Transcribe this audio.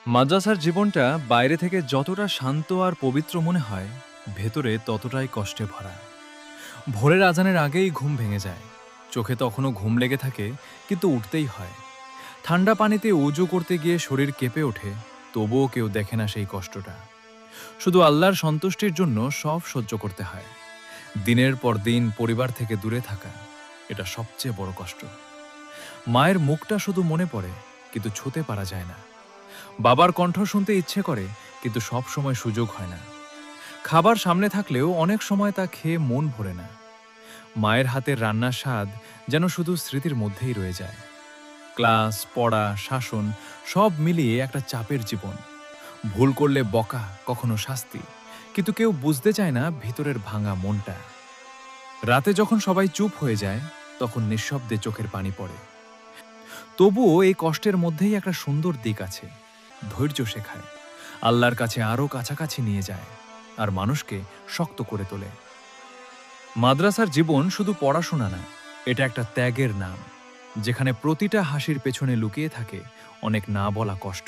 মাদ্রাসার জীবনটা বাইরে থেকে যতটা শান্ত আর পবিত্র মনে হয়, ভেতরে ততটাই কষ্টে ভরা। ভোরের আজানের আগেই ঘুম ভেঙে যায়। চোখে তখনও ঘুম লেগে থাকে, কিন্তু উঠতেই হয়। ঠান্ডা পানিতে উজু করতে গিয়ে শরীর কেঁপে ওঠে, তবুও কেউ দেখে না সেই কষ্টটা। শুধু আল্লাহর সন্তুষ্টির জন্য সব সহ্য করতে হয়। দিনের পর দিন পরিবার থেকে দূরে থাকা, এটা সবচেয়ে বড় কষ্ট। মায়ের মুখটা শুধু মনে পড়ে, কিন্তু ছুঁতে পারা যায় না। বাবার কণ্ঠ শুনতে ইচ্ছে করে, কিন্তু সব সময় সুযোগ হয় না। খাবার সামনে থাকলেও অনেক সময় তা খেয়ে মন ভরে না। মায়ের হাতের রান্নার স্বাদ যেন শুধু স্মৃতির মধ্যেই রয়ে যায়। ক্লাস, পড়া, শাসন সব মিলিয়ে একটা চাপের জীবন। ভুল করলে বকা, কখনো শাস্তি, কিন্তু কেউ বুঝতে চায় না ভিতরের ভাঙা মনটা। রাতে যখন সবাই চুপ হয়ে যায়, তখন নিঃশব্দে চোখের পানি পড়ে। তবুও এই কষ্টের মধ্যেই একটা সুন্দর দিক আছে। ধৈর্য শেখায়, আল্লাহর কাছে আরও কাছাকাছি নিয়ে যায়, আর মানুষকে শক্ত করে তোলে। মাদ্রাসার জীবন শুধু পড়াশোনা না, এটা একটা ত্যাগের নাম, যেখানে প্রতিটা হাসির পেছনে লুকিয়ে থাকে অনেক না বলা কষ্ট।